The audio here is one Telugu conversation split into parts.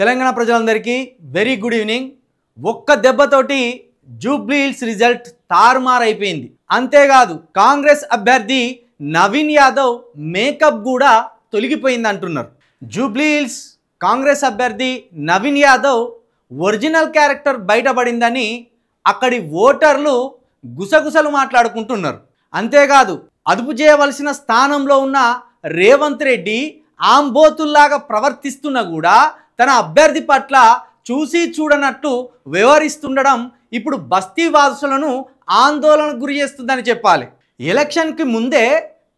తెలంగాణ ప్రజలందరికీ వెరీ గుడ్ ఈవినింగ్. ఒక్క దెబ్బతోటి జూబ్లీ హిల్స్ రిజల్ట్ తారుమారైపోయింది. అంతేకాదు కాంగ్రెస్ అభ్యర్థి నవీన్ యాదవ్ మేకప్ కూడా తొలగిపోయింది అంటున్నారు. జూబ్లీ హిల్స్ కాంగ్రెస్ అభ్యర్థి నవీన్ యాదవ్ ఒరిజినల్ క్యారెక్టర్ బయటపడిందని అక్కడి ఓటర్లు గుసగుసలు మాట్లాడుకుంటున్నారు. అంతేకాదు అదుపు చేయవలసిన స్థానంలో ఉన్న రేవంత్ రెడ్డి ఆంబోతుల్లాగా ప్రవర్తిస్తున్నా కూడా తన అభ్యర్థి పట్ల చూసి చూడనట్టు వ్యవహరిస్తుండడం ఇప్పుడు బస్తీ వాసులను ఆందోళనకు గురి చేస్తుందని చెప్పాలి. ఎలక్షన్కి ముందే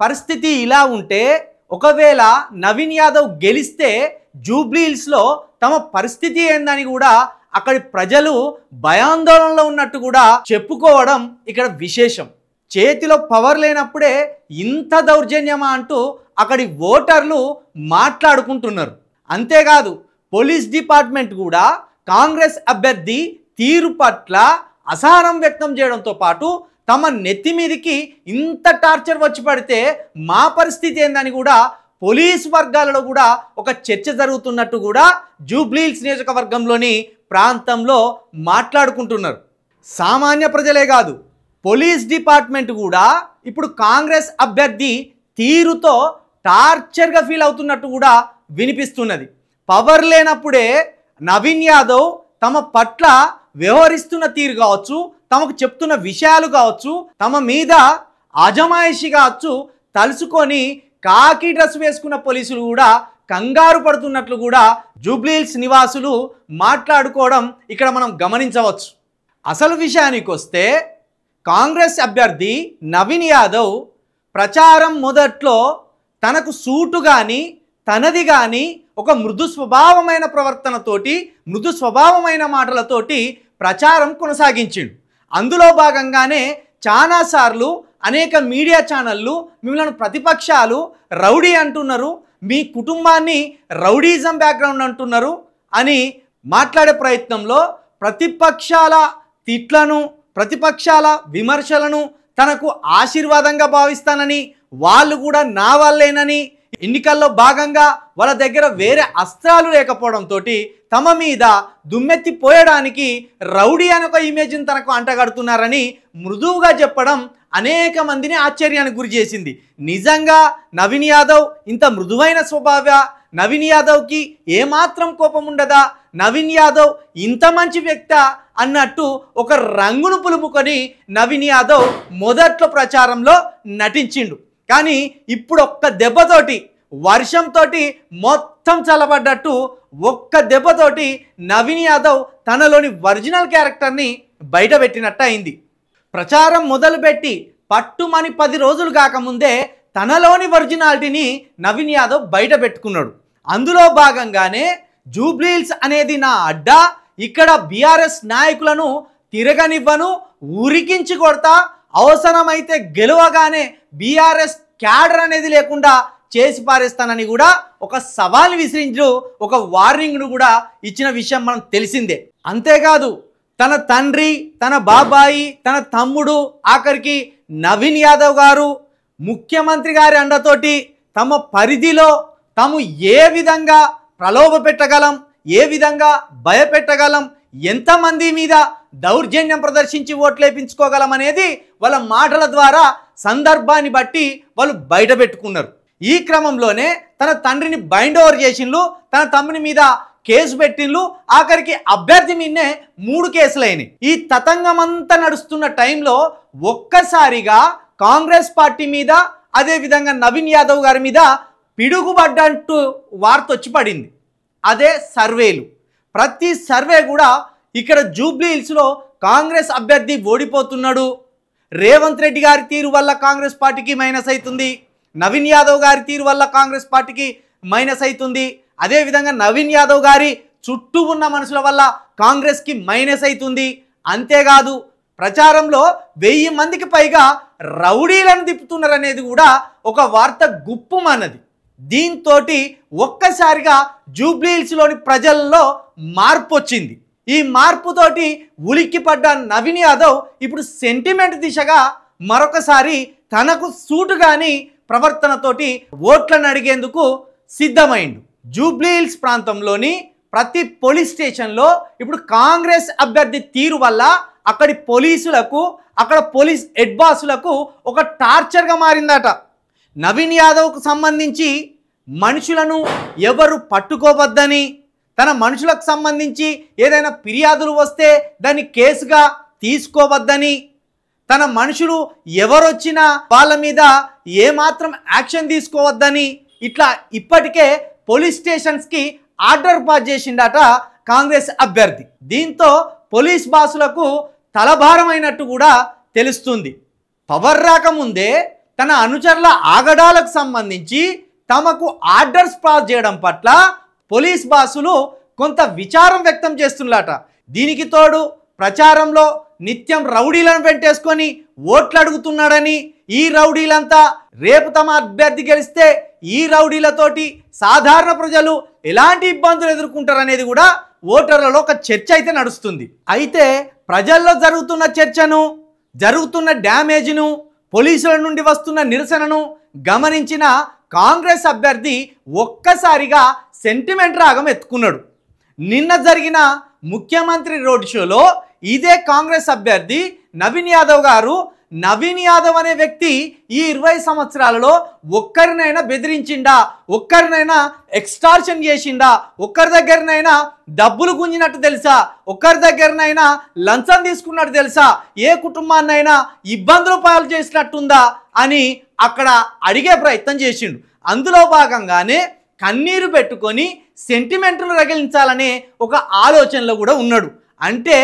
పరిస్థితి ఇలా ఉంటే ఒకవేళ నవీన్ యాదవ్ గెలిస్తే జూబ్లీ హిల్స్లో తమ పరిస్థితి ఏందని కూడా అక్కడి ప్రజలు భయాందోళనలో ఉన్నట్టు కూడా చెప్పుకోవడం ఇక్కడ విశేషం. చేతిలో పవర్ లేనప్పుడే ఇంత దౌర్జన్యమా అంటూ అక్కడి ఓటర్లు మాట్లాడుకుంటున్నారు. అంతేకాదు పోలీస్ డిపార్ట్మెంట్ కూడా కాంగ్రెస్ అభ్యర్థి తీరు పట్ల అసహనం వ్యక్తం చేయడంతో పాటు తమ నెత్తి మీదికి ఇంత టార్చర్ వచ్చి పడితే మా పరిస్థితి ఏందని కూడా పోలీస్ వర్గాలలో కూడా ఒక చర్చ జరుగుతున్నట్టు కూడా జూబ్లీ హిల్స్ నియోజకవర్గంలోని ప్రాంతంలో మాట్లాడుకుంటున్నారు. సామాన్య ప్రజలే కాదు పోలీస్ డిపార్ట్మెంట్ కూడా ఇప్పుడు కాంగ్రెస్ అభ్యర్థి తీరుతో టార్చర్గా ఫీల్ అవుతున్నట్టు కూడా వినిపిస్తున్నది. పవర్ లేనప్పుడే నవీన్ యాదవ్ తమ పట్ల వ్యవహరిస్తున్న తీరు కావచ్చు, తమకు చెప్తున్న విషయాలు కావచ్చు, తమ మీద అజమాయిషి కావచ్చు తలుసుకొని కాకి డ్రెస్ వేసుకున్న పోలీసులు కూడా కంగారు పడుతున్నట్లు కూడా జూబ్లీ హిల్స్ నివాసులు మాట్లాడుకోవడం ఇక్కడ మనం గమనించవచ్చు. అసలు విషయానికి వస్తే కాంగ్రెస్ అభ్యర్థి నవీన్ యాదవ్ ప్రచారం మొదట్లో తనకు సూటు కానీ తనది కానీ ఒక మృదు స్వభావమైన ప్రవర్తనతోటి మృదు స్వభావమైన మాటలతోటి ప్రచారం కొనసాగించిండు. అందులో భాగంగానే చాలాసార్లు అనేక మీడియా ఛానళ్ళు మిమ్మల్ని ప్రతిపక్షాలు రౌడీ అంటున్నారు, మీ కుటుంబాన్ని రౌడీజం బ్యాక్గ్రౌండ్ అంటున్నారు అని మాట్లాడే ప్రయత్నంలో ప్రతిపక్షాల తిట్లను ప్రతిపక్షాల విమర్శలను తనకు ఆశీర్వాదంగా భావిస్తానని, వాళ్ళు కూడా నా వాళ్ళేనని, ఎన్నికల్లో భాగంగా వాళ్ళ దగ్గర వేరే అస్త్రాలు లేకపోవడంతో తమ మీద దుమ్మెత్తి పోయడానికి రౌడీ అని ఒక ఇమేజ్ని తనకు అంటగడుతున్నారని మృదువుగా చెప్పడం అనేక మందిని ఆశ్చర్యానికి గురి చేసింది. నిజంగా నవీన్ యాదవ్ ఇంత మృదువైన స్వభావ, నవీన్ యాదవ్కి ఏమాత్రం కోపం ఉండదా, నవీన్ యాదవ్ ఇంత మంచి వ్యక్తి అన్నట్టు ఒక రంగును పులుపుకొని నవీన్ యాదవ్ మొదట్లో ప్రచారంలో నటించిండు. కానీ ఇప్పుడు ఒక్క దెబ్బతోటి వర్షంతో మొత్తం చల్లబడ్డట్టు ఒక్క దెబ్బతోటి నవీన్ యాదవ్ తనలోని ఒరిజినల్ క్యారెక్టర్ని బయటపెట్టినట్టు అయింది. ప్రచారం మొదలుపెట్టి పట్టుమని 10 రోజులు కాకముందే తనలోని ఒరిజినాలిటీని నవీన్ యాదవ్ బయట పెట్టుకున్నాడు. అందులో భాగంగానే జూబ్లీ హిల్స్ అనేది నా అడ్డా, ఇక్కడ బీఆర్ఎస్ నాయకులను తిరగనివ్వను, ఉరికించి కొడతా, అవసరమైతే గెలవగానే బీఆర్ఎస్ క్యాడర్ అనేది లేకుండా చేసి పారేస్తానని కూడా ఒక సవాల్ విసిరించు, ఒక వార్నింగ్ను కూడా ఇచ్చిన విషయం మనం తెలిసిందే. అంతేకాదు తన తండ్రి, తన బాబాయి, తన తమ్ముడు, ఆఖరికి నవీన్ యాదవ్ గారు ముఖ్యమంత్రి గారి అండతోటి తమ పరిధిలో తాము ఏ విధంగా ప్రలోభ పెట్టగలం, ఏ విధంగా భయపెట్టగలం, ఎంతమంది మీద దౌర్జన్యం ప్రదర్శించి ఓట్లేపించుకోగలం అనేది వాళ్ళ మాటల ద్వారా సందర్భాన్ని బట్టి వాళ్ళు బయట పెట్టుకున్నారు. ఈ క్రమంలోనే తన తండ్రిని బైండ్ ఓవర్ చేసిండ్రు, తన తమ్ముని మీద కేసు పెట్టిండ్రు, ఆఖరికి అభ్యర్థి మీదనే 3 కేసులైనవి. ఈ తతంగమంతా నడుస్తున్న టైంలో ఒక్కసారిగా కాంగ్రెస్ పార్టీ మీద, అదేవిధంగా నవీన్ యాదవ్ గారి మీద పిడుగుపడ్డంటూ వార్త వచ్చి పడింది. అదే సర్వేలు. ప్రతి సర్వే కూడా ఇక్కడ జూబ్లీ హిల్స్లో కాంగ్రెస్ అభ్యర్థి ఓడిపోతున్నాడు, రేవంత్ రెడ్డి గారి తీరు వల్ల కాంగ్రెస్ పార్టీకి మైనస్ అవుతుంది, నవీన్ యాదవ్ గారి తీరు వల్ల కాంగ్రెస్ పార్టీకి మైనస్ అవుతుంది, అదేవిధంగా నవీన్ యాదవ్ గారి చుట్టూ ఉన్న మనుషుల వల్ల కాంగ్రెస్కి మైనస్ అవుతుంది. అంతేకాదు ప్రచారంలో 1000 మందికి పైగా రౌడీలను తిప్పుతున్నారనేది కూడా ఒక వార్త గుప్పుమన్నది. దీంతో ఒక్కసారిగా జూబ్లీ హిల్స్లోని ప్రజల్లో మార్పు వచ్చింది. ఈ మార్పుతోటి ఉలిక్కిపడ్డ నవీన్ యాదవ్ ఇప్పుడు సెంటిమెంట్ దిశగా మరొకసారి తనకు సూటుగాని ప్రవర్తనతోటి ఓట్లను అడిగేందుకు సిద్ధమైండు. జూబ్లీ హిల్స్ ప్రాంతంలోని ప్రతి పోలీస్ స్టేషన్లో ఇప్పుడు కాంగ్రెస్ అభ్యర్థి తీరు వల్ల అక్కడి పోలీసులకు, అక్కడ పోలీస్ హెడ్ బాసులకు ఒక టార్చర్గా మారిందట. నవీన్ యాదవ్కు సంబంధించి మనుషులను ఎవరు పట్టుకోవద్దని, తన మనుషులకు సంబంధించి ఏదైనా ఫిర్యాదులు వస్తే దాన్ని కేసుగా తీసుకోవద్దని, తన మనుషులు ఎవరొచ్చినా వాళ్ళ మీద ఏమాత్రం యాక్షన్ తీసుకోవద్దని ఇట్లా ఇప్పటికే పోలీస్ స్టేషన్స్కి ఆర్డర్ పాస్ చేసిండట కాంగ్రెస్ అభ్యర్థి. దీంతో పోలీస్ బాసులకు తలభారమైనట్టు కూడా తెలుస్తుంది. పవర్ రాకముందే తన అనుచరుల ఆగడాలకు సంబంధించి తమకు ఆర్డర్స్ పాస్ చేయడం పట్ల పోలీస్ బాసులు కొంత విచారం వ్యక్తం చేస్తున్నారట. దీనికి తోడు ప్రచారంలో నిత్యం రౌడీలను వెంటేసుకొని ఓట్లు అడుగుతున్నాడని, ఈ రౌడీలంతా రేపు తమ అభ్యర్థి గెలిస్తే ఈ రౌడీలతోటి సాధారణ ప్రజలు ఎలాంటి ఇబ్బందులు ఎదుర్కొంటారనేది కూడా ఓటర్లలో ఒక చర్చ అయితే నడుస్తుంది. అయితే ప్రజల్లో జరుగుతున్న చర్చను, జరుగుతున్న డ్యామేజ్ను, పోలీసుల నుండి వస్తున్న నిరసనను గమనించిన కాంగ్రెస్ అభ్యర్థి ఒక్కసారిగా సెంటిమెంట్ రాగం ఎత్తుకున్నాడు. నిన్న జరిగిన ముఖ్యమంత్రి రోడ్ షోలో ఇదే కాంగ్రెస్ అభ్యర్థి నవీన్ యాదవ్ గారు, నవీన్ యాదవ్ అనే వ్యక్తి ఈ 20 సంవత్సరాలలో ఒక్కరినైనా బెదిరించిండా, ఒక్కరినైనా ఎక్స్టార్షన్ చేసిండా, ఒక్కరి దగ్గరనైనా డబ్బులు గుంజినట్టు తెలుసా, ఒక్కరి దగ్గరనైనా లంచం తీసుకున్నట్టు తెలుసా, ఏ కుటుంబాన్నైనా ఇబ్బందులు పాలు చేసినట్టుందా అని అక్కడ అడిగే ప్రయత్నం చేసిండు. అందులో భాగంగానే కన్నీరు పెట్టుకొని సెంటిమెంట్ను రగిలించాలనే ఒక ఆలోచనలో కూడా ఉన్నాడు. అంటే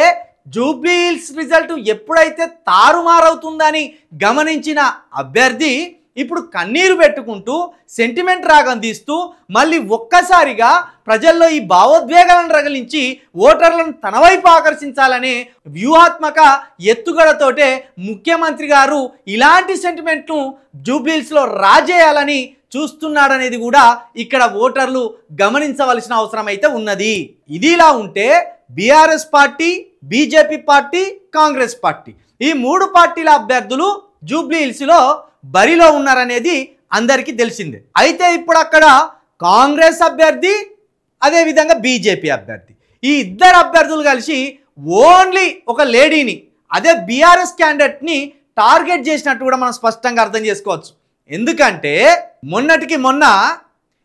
జూబ్లీ హిల్స్ రిజల్ట్ ఎప్పుడైతే తారుమారవుతుందని గమనించిన అభ్యర్థి ఇప్పుడు కన్నీరు పెట్టుకుంటూ సెంటిమెంట్ రాగం తీస్తూ మళ్ళీ ఒక్కసారిగా ప్రజల్లో ఈ భావోద్వేగాలను రగిలించి ఓటర్లను తన వైపు ఆకర్షించాలనే వ్యూహాత్మక ఎత్తుగడతోటే ముఖ్యమంత్రి గారు ఇలాంటి సెంటిమెంట్ను జూబ్లీ హిల్స్లో రాజేయాలని చూస్తున్నాడనేది కూడా ఇక్కడ ఓటర్లు గమనించవలసిన అవసరం అయితే ఉన్నది. ఇదిలా ఉంటే BRS party, BJP party, Congress party ఈ 3 పార్టీల అభ్యర్థులు జూబ్లీ హిల్స్లో బరిలో ఉన్నారనేది అందరికీ తెలిసిందే. అయితే ఇప్పుడు అక్కడ కాంగ్రెస్ అభ్యర్థి, అదేవిధంగా బీజేపీ అభ్యర్థి, ఈ ఇద్దరు అభ్యర్థులు కలిసి ఓన్లీ ఒక లేడీని, అదే బీఆర్ఎస్ క్యాండిడేట్ని టార్గెట్ చేసినట్టు కూడా మనం స్పష్టంగా అర్థం చేసుకోవచ్చు. ఎందుకంటే మొన్నటికి మొన్న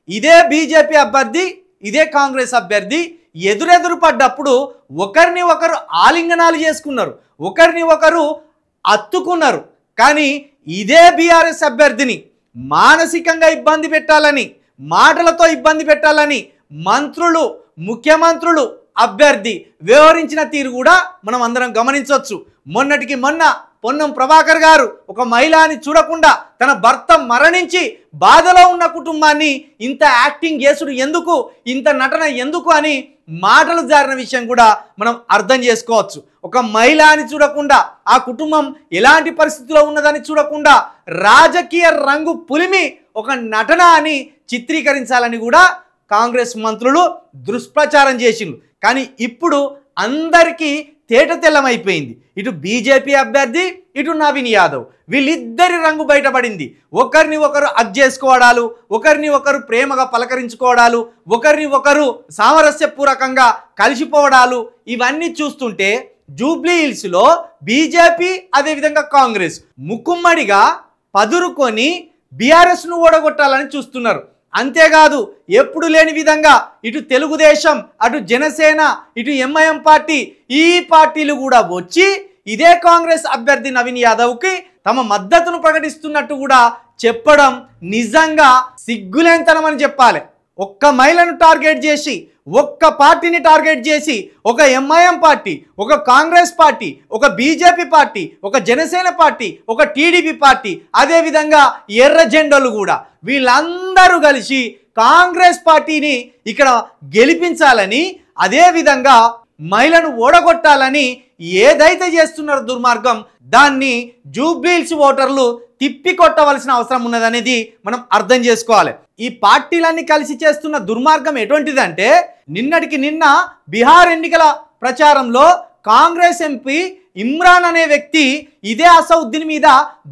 ఇదే బీజేపీ అభ్యర్థి, ఇదే కాంగ్రెస్ అభ్యర్థి ఎదురెదురు పడ్డప్పుడు ఒకరిని ఒకరు ఆలింగనాలు చేసుకున్నారు, ఒకరిని ఒకరు అత్తుకున్నారు. కానీ ఇదే బీఆర్ఎస్ అభ్యర్థిని మానసికంగా ఇబ్బంది పెట్టాలని, మాటలతో ఇబ్బంది పెట్టాలని మంత్రులు, ముఖ్యమంత్రులు, అభ్యర్థి వ్యవహరించిన తీరు కూడా మనం అందరం గమనించవచ్చు. మొన్నటికి మొన్న పొన్నం ప్రభాకర్ గారు ఒక మహిళని చూడకుండా తన భర్త మరణించి బాధలో ఉన్న కుటుంబాన్ని ఇంత యాక్టింగ్ చేసుడు ఎందుకు, ఇంత నటన ఎందుకు అని మాటలు జారిన విషయం కూడా మనం అర్థం చేసుకోవచ్చు. ఒక మహిళని చూడకుండా, ఆ కుటుంబం ఎలాంటి పరిస్థితిలో ఉన్నదని చూడకుండా రాజకీయ రంగు పులిమి ఒక నటన అని చిత్రీకరించాలని కూడా కాంగ్రెస్ మంత్రులు దుష్ప్రచారం చేసిండ్రు. కానీ ఇప్పుడు అందరికీ తేట తెల్లమైపోయింది. ఇటు బీజేపీ అభ్యర్థి, ఇటు నవీన్ యాదవ్, వీళ్ళిద్దరి రంగు బయటపడింది. ఒకరిని ఒకరు హగ్ చేసుకోవడాలు, ఒకరిని ఒకరు ప్రేమగా పలకరించుకోవడాలు, ఒకరిని ఒకరు సామరస్యపూర్వకంగా కలిసిపోవడాలు, ఇవన్నీ చూస్తుంటే జూబ్లీ హిల్స్లో బీజేపీ అదేవిధంగా కాంగ్రెస్ ముక్కుమ్మడిగా పదురుకొని బీఆర్ఎస్ను ఓడగొట్టాలని చూస్తున్నారు. అంతేకాదు ఎప్పుడు లేని విధంగా ఇటు తెలుగుదేశం, అటు జనసేన, ఇటు ఎంఐఎం పార్టీ, ఈ పార్టీలు కూడా వచ్చి ఇదే కాంగ్రెస్ అభ్యర్థి నవీన్ యాదవ్కి తమ మద్దతును ప్రకటిస్తున్నట్టు కూడా చెప్పడం నిజంగా సిగ్గులేనితనం అని చెప్పాలి. ఒక్క మహిళను టార్గెట్ చేసి, ఒక్క పార్టీని టార్గెట్ చేసి, ఒక ఎంఐఎం పార్టీ, ఒక కాంగ్రెస్ పార్టీ, ఒక బీజేపీ పార్టీ, ఒక జనసేన పార్టీ, ఒక టీడీపీ పార్టీ, అదేవిధంగా ఎర్ర జెండాలు కూడా వీళ్ళందరూ కలిసి కాంగ్రెస్ పార్టీని ఇక్కడ గెలిపించాలని, అదేవిధంగా మహిళను ఓడగొట్టాలని ఏదైతే చేస్తున్నారో దుర్మార్గం, దాన్ని జూబ్లీ హిల్స్ ఓటర్లు తిప్పి కొట్టవలసిన అవసరం ఉన్నదనేది మనం అర్థం చేసుకోవాలి. ఈ పార్టీలన్నీ కలిసి చేస్తున్న దుర్మార్గం ఎటువంటిదంటే, నిన్నటికి నిన్న బీహార్ ఎన్నికల ప్రచారంలో కాంగ్రెస్ ఎంపీ ఇమ్రాన్ అనే వ్యక్తి ఇదే అసౌద్దీన్ మీద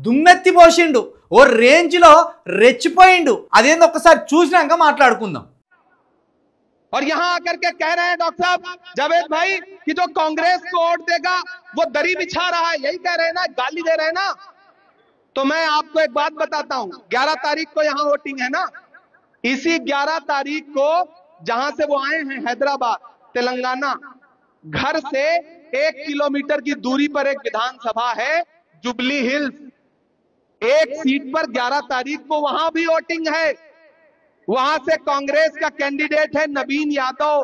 దుమ్మెత్తి పోసిండు, ఓ రేంజ్లో రెచ్చిపోయిండు. అదేందో ఒకసారి చూసినాక మాట్లాడుకుందాం. और यहां आकर के कह रहे हैं डॉक्टर साहब जावेद भाई कि जो कांग्रेस को वोट देगा वो दरी बिछा रहा है, यही कह रहे हैं ना, गाली दे रहे हैं ना। तो मैं आपको एक बात बताता हूं, 11 तारीख को यहां वोटिंग है ना, इसी 11 तारीख को जहां से वो आए हैं हैदराबाद तेलंगाना, घर से 1 किलोमीटर की दूरी पर एक विधानसभा है जुबली हिल्स, एक सीट पर 11 तारीख को वहां भी वोटिंग है। वहां से कांग्रेस का कैंडिडेट है नवीन यादव,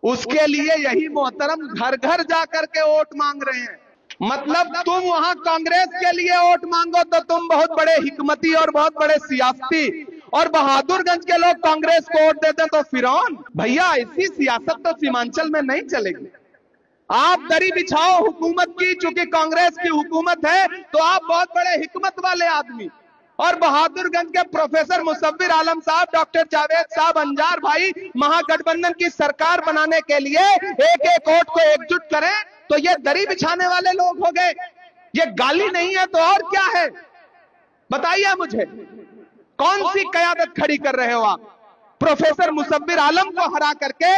उसके लिए यही मोहतरम घर घर जाकर के वोट मांग रहे हैं। मतलब तुम वहां कांग्रेस के लिए वोट मांगो तो तुम बहुत बड़े हिकमती और बहुत बड़े सियासती, और बहादुरगंज के लोग कांग्रेस को वोट देते तो फिरौन। भैया ऐसी सियासत तो सीमांचल में नहीं चलेगी। आप दरी बिछाओ हुकूमत की, चूंकि कांग्रेस की हुकूमत है तो आप बहुत बड़े हिकमत वाले आदमी, और बहादुरगंज के प्रोफेसर मुसव्विर आलम साहब, डॉक्टर जावेद साहब, अंजार भाई महागठबंधन की सरकार बनाने के लिए एक एक वोट को एकजुट करें, तो ये दरी बिछाने वाले लोग हो गए। ये गाली नहीं है तो और क्या है? बताइए मुझे, कौन सी कयादत खड़ी कर रहे हो आप? प्रोफेसर मुसव्विर आलम को हरा करके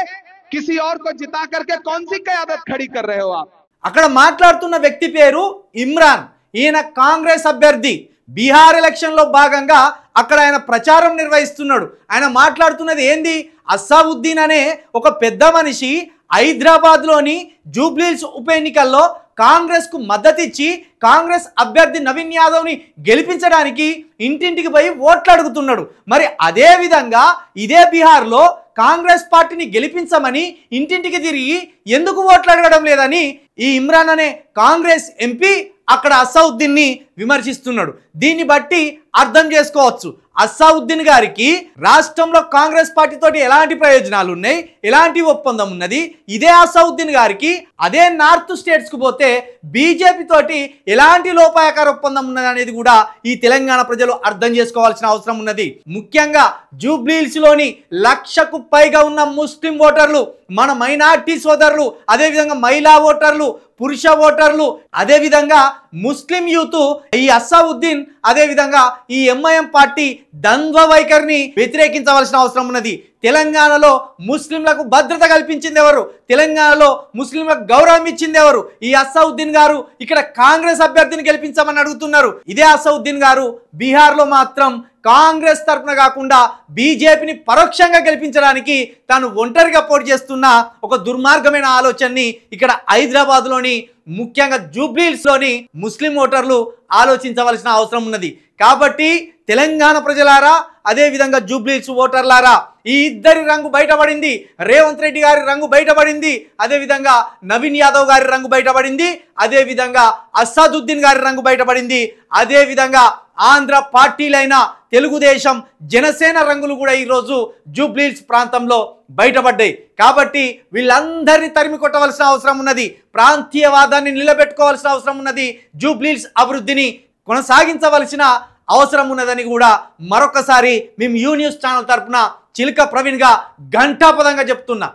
किसी और को जिता करके कौन सी कयादत खड़ी कर रहे हो आप? అక్కడ మాట్లాడుతున్న వ్యక్తి పేరు ఇమ్రాన్. ఈయన కాంగ్రెస్ అభ్యర్థి. బీహార్ ఎలక్షన్ లో భాగంగా అక్కడ ఆయన ప్రచారం నిర్వహిస్తున్నాడు. ఆయన మాట్లాడుతున్నది ఏంది? అస్సావుద్దీన్ అనే ఒక పెద్ద మనిషి హైదరాబాద్లోని జూబ్లీహిల్స్ ఉప ఎన్నికల్లో కాంగ్రెస్కు మద్దతు ఇచ్చి కాంగ్రెస్ అభ్యర్థి నవీన్ యాదవ్ని గెలిపించడానికి ఇంటింటికి పోయి ఓట్లు అడుగుతున్నాడు. మరి అదే విధంగా ఇదే బీహార్లో కాంగ్రెస్ పార్టీని గెలిపించమని ఇంటింటికి తిరిగి ఎందుకు ఓట్లు అడగడం లేదని ఈ ఇమ్రాన్ అనే కాంగ్రెస్ ఎంపీ అక్కడ అస్సావుద్దీన్ని విమర్శిస్తున్నాడు. దీన్ని బట్టి అర్థం చేసుకోవచ్చు అస్సావుద్దీన్ గారికి రాష్ట్రంలో కాంగ్రెస్ పార్టీ తోటి ఎలాంటి ప్రయోజనాలు ఉన్నాయి, ఎలాంటి ఒప్పందం ఉన్నది. ఇదే అస్సావుద్దీన్ గారికి అదే నార్త్ స్టేట్స్ కు పోతే బీజేపీ తోటి ఎలాంటి లోపాయకార ఒప్పందం ఉన్నది అనేది కూడా ఈ తెలంగాణ ప్రజలు అర్థం చేసుకోవాల్సిన అవసరం ఉన్నది. ముఖ్యంగా జూబ్లీహిల్స్ లోని 1,00,000కు పైగా ఉన్న ముస్లిం ఓటర్లు, మన మైనార్టీ సోదరులు, అదేవిధంగా మహిళా ఓటర్లు, పురుష ఓటర్లు, అదేవిధంగా ముస్లిం యూత్ ఈ అస్సావుద్దీన్ అదేవిధంగా ఈ ఎంఐఎం పార్టీ ద్వంద్వ వైఖరిని వ్యతిరేకించవలసిన అవసరం ఉన్నది. తెలంగాణలో ముస్లింలకు భద్రత కల్పించింది ఎవరు? తెలంగాణలో ముస్లింలకు గౌరవం ఇచ్చింది ఎవరు? ఈ అస్సావుద్దీన్ గారు ఇక్కడ కాంగ్రెస్ అభ్యర్థిని గెలిపించమని అడుగుతున్నారు. ఇదే అస్సావుద్దీన్ గారు బీహార్లో మాత్రం కాంగ్రెస్ తరఫున కాకుండా బీజేపీని పరోక్షంగా గెలిపించడానికి తాను ఒంటరిగా పోటీ చేస్తున్న ఒక దుర్మార్గమైన ఆలోచనని ఇక్కడ హైదరాబాద్లోని ముఖ్యంగా జూబ్లీహిల్స్లోని ముస్లిం ఓటర్లు ఆలోచించవలసిన అవసరం ఉన్నది. కాబట్టి తెలంగాణ ప్రజలారా, అదేవిధంగా జూబ్లీహిల్స్ ఓటర్లారా, ఈ ఇద్దరి రంగు బయటపడింది. రేవంత్ రెడ్డి గారి రంగు బయటపడింది, అదేవిధంగా నవీన్ యాదవ్ గారి రంగు బయటపడింది, అదేవిధంగా అసదుద్దీన్ గారి రంగు బయటపడింది, అదేవిధంగా ఆంధ్ర పార్టీలైన తెలుగుదేశం, జనసేన రంగులు కూడా ఈరోజు జూబ్లీహిల్స్ ప్రాంతంలో బయటపడ్డాయి. కాబట్టి వీళ్ళందరినీ తరిమి కొట్టవలసిన అవసరం ఉన్నది. ప్రాంతీయవాదాన్ని నిలబెట్టుకోవాల్సిన అవసరం ఉన్నది. జూబ్లీహిల్స్ అభివృద్ధిని కొనసాగించవలసిన అవసరం ఉన్నదని కూడా మరొకసారి మేము యూ న్యూస్ ఛానల్ తరఫున చిలుక ప్రవీణ్గా ఘంటాపదంగా చెప్తున్నా.